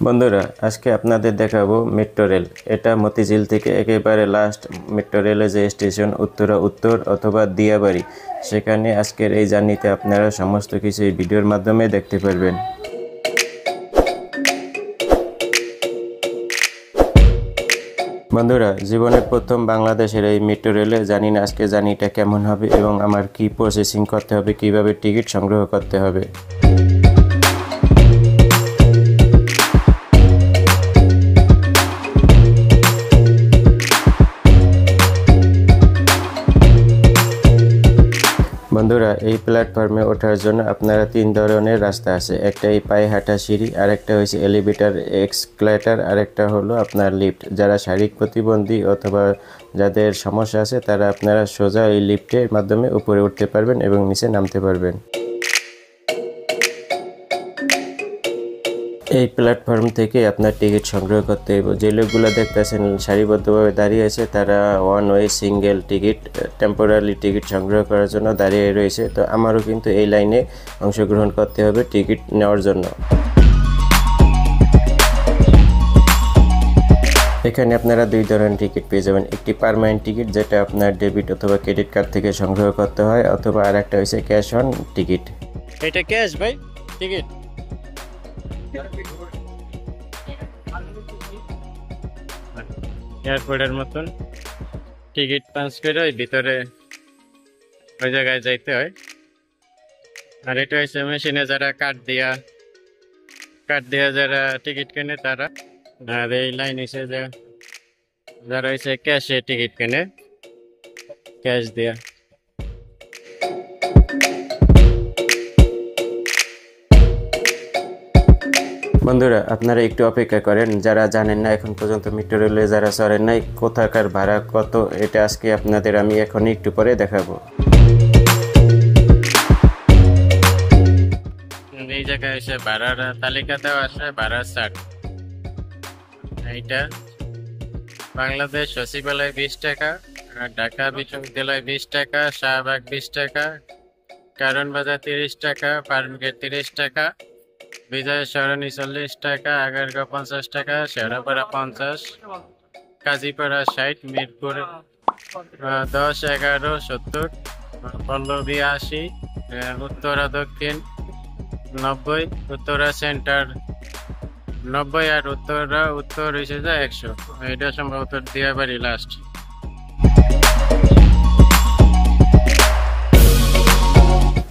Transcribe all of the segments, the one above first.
বন্ধুরা, আজকে আপনাদের দেখাবো মেট্রো রেল। এটা মতিঝিল থেকে একেবারে লাস্ট মেট্রো রেলের যে স্টেশন উত্তরা উত্তর অথবা দিয়াবাড়ি, সেখানে আজকের এই জার্নিতে আপনারা সমস্ত কিছু এই ভিডিওর মাধ্যমে দেখতে পারবেন। বন্ধুরা, জীবনের প্রথম বাংলাদেশের এই মেট্রো রেলে জানি না আজকে জার্নিটা কেমন হবে এবং আমার কি প্রসেসিং করতে হবে, কিভাবে টিকিট সংগ্রহ করতে হবে। বন্ধুরা, এই প্ল্যাটফর্মে ওঠার জন্য আপনারা 3 ধরনের রাস্তা আছে। একটা এই পায়ে হাঁটা সিঁড়ি, আর একটা হয়েছে এলিভেটর এক্সক্লেটার, আর একটা হলো আপনার লিফট। যারা শারীরিক প্রতিবন্ধী অথবা যাদের সমস্যা আছে তারা আপনারা সোজা এই লিফটের মাধ্যমে উপরে উঠতে পারবেন এবং নিচে নামতে পারবেন। এই প্ল্যাটফর্ম থেকে আপনার টিকিট সংগ্রহ করতে হবে। যে লোকগুলো দেখতেছেন সারিবদ্ধভাবে দাঁড়িয়ে আছে তারা one way single ticket, temporary ticket সংগ্রহ করার জন্য দাঁড়িয়ে রয়েছে। তো আমারও কিন্তু এই লাইনে অংশগ্রহণ করতে হবে টিকিট নেওয়ার জন্য। এখানে আপনারা 2 ধরনের টিকিট পেয়ে যাবেন। একটি পার্মানেন্ট টিকিট, যেটা আপনার ডেবিট অথবা ক্রেডিট কার্ড থেকে সংগ্রহ করতে হয়, অথবা আর একটা হচ্ছে ক্যাশ অন টিকিট। এটা ক্যাশ ভাই টিকিট এয়ারপোর্টের মতন টিকিট পাঞ্চ করে ওই ভিতরে ওই জায়গায় যাইতে হয়। আর এটা হচ্ছে মেশিনে যারা কার্ড দিয়া যারা টিকিট কেনে তারা। আর এই লাইন হচ্ছে যে যারা হচ্ছে ক্যাশে টিকিট কেনে ক্যাশ দিয়া। বন্ধুরা, আপনারা একটু অপেক্ষা করেন। যারা জানেন না এখন পর্যন্ত মেট্রো রেলে যারা চড়েন নাই, কোথাকার ভাড়া কত, এটা আজকে আপনাদের আমি এখন একটু পরে দেখাবো। এই জায়গায় এসে ভাড়ার তালিকা দেওয়া আছে, ভাড়ার চার্ট। এইটা বাংলাদেশ সচিবালয় 20 টাকা, ঢাকা বিশ্ববিদ্যালয় 20 টাকা, শাহবাগ 20 টাকা, কারণ বাজার 30 টাকা, ফার্মগেট 30 টাকা, বিজয় সরণি 40 টাকা, আগারগাঁও 50 টাকা, শেরাপাড়া 50, কাজীপাড়া 60, মিরপুর 10, 11, 70, পল্লবী 80, উত্তরা দক্ষিণ 90, উত্তরা সেন্টার 90, আর উত্তর হয়েছে যে 100। এটা সম্ভবত দিয়াবাড়ি লাস্ট।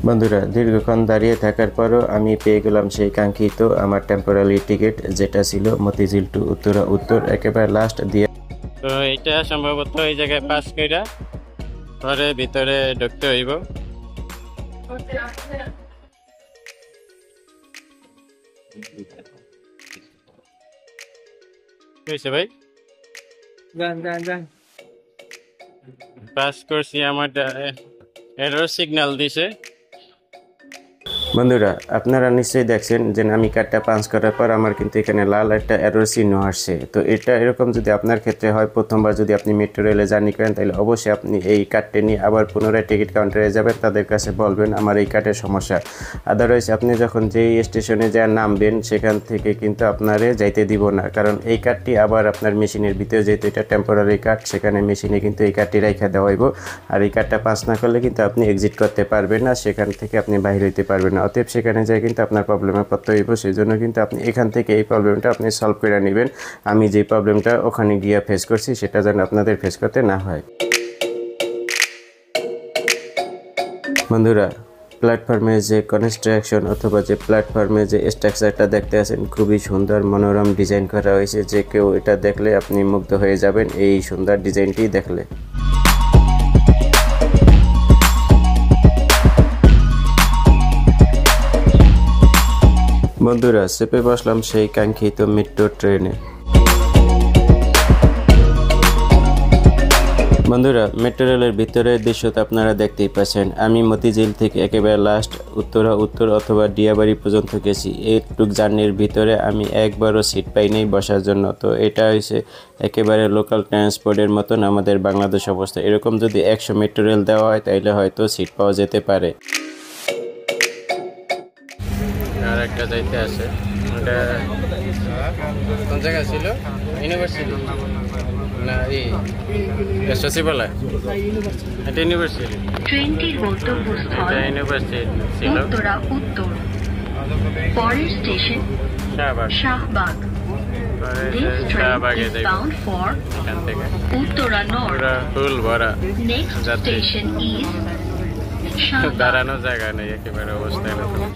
বন্ধুরা, দীর্ঘক্ষণ দাঁড়িয়ে থাকার পরও আমি পেয়ে গেলাম সেই কাঙ্ক্ষিত আমার টেম্পোরারি টিকিট, যেটা ছিল মতিঝিল টু উত্তরা উত্তর, একেবারে লাস্ট দিয়ে। তো এটা সম্ভবত এই জায়গায় পাস কইরা পরে ভিতরে ঢুকতে হইব। হয়েছে ভাই, পাস করছি। আমার এরর সিগন্যাল দিছে। বন্ধুরা, আপনারা নিশ্চয়ই দেখছেন যে আমি কার্ডটা পাঞ্চ করার পর আমার কিন্তু এখানে লাল একটা এরর চিহ্ন আসছে। তো এটা এরকম যদি আপনার ক্ষেত্রে হয়, প্রথমবার যদি আপনি মেট্রো রেলে জার্নি করেন, তাহলে অবশ্যই আপনি এই কার্ডটা নিয়ে আবার পুনরায় টিকিট কাউন্টারে যাবেন, তাদের কাছে বলবেন আমার এই কার্ডের সমস্যা। আদারওয়াইজ আপনি যখন যেই স্টেশনে যা নামবেন সেখান থেকে কিন্তু আপনারে যাইতে দিব না, কারণ এই কার্ডটি আবার আপনার মেশিনের ভিতরে, যেহেতু এটা টেম্পোরারি কার্ড, সেখানে মেশিনে কিন্তু এই কার্ডটি রেখে দেওয়া হইব। আর এই কার্ডটা পাস না করলে কিন্তু আপনি এক্সিট করতে পারবেন না, সেখান থেকে আপনি বাইরে হইতে পারবেন না। অতএব সেখানে যায় কিন্তু আপনার প্রবলেমে পড়তে হইব। সেই জন্য কিন্তু আপনি এখান থেকে এই প্রবলেমটা আপনি সলভ করে নেবেন। আমি যে প্রবলেমটা ওখানে গিয়ে ফেস করছি সেটা যেন আপনাদের ফেস করতে না হয়। বন্ধুরা, প্ল্যাটফর্মে যে কনস্ট্রাকশন অথবা যে প্ল্যাটফর্মে যে স্ট্রাকচারটা দেখতে আছেন, খুবই সুন্দর মনোরম ডিজাইন করা হয়েছে। যে কেউ এটা দেখলে আপনি মুগ্ধ হয়ে যাবেন এই সুন্দর ডিজাইনটি দেখলে। বন্ধুরা, চেপে বসলাম সেই কাঙ্ক্ষিত মেট্রো ট্রেনে। বন্ধুরা, মেট্রো রেলের ভিতরের দৃশ্য তো আপনারা দেখতেই পাচ্ছেন। আমি মতিঝিল থেকে একেবারে লাস্ট উত্তরা উত্তর অথবা দিয়াবাড়ি পর্যন্ত গেছি। এইটুক জার্নির ভিতরে আমি একবারও সিট পাই নাই বসার জন্য। তো এটা হয়েছে একেবারে লোকাল ট্রান্সপোর্টের মতন আমাদের বাংলাদেশ অবস্থা। এরকম যদি 100 মেট্রো রেল দেওয়া হয় তাহলে হয়তো সিট পাওয়া যেতে পারে। আর একটা যাইতে আছে এটা কোন জায়গা ছিল? ইউনিভার্সিটি না এই সচিবালয়? এটা ইউনিভার্সিটি। ট্রেনটির গন্তব্যস্থল এটা ইউনিভার্সিটি ছিল। উত্তরা উত্তর। পরের station Shahbag. Shahbag. This train শাহবাগে is যাইব bound for এখান থেকে। Uttara North. পুরা ফুল ভরা। Next যাত্রী। station is Shahbag. দাঁড়ানোর জায়গা নেই, একেবারে অবস্থা এরকম।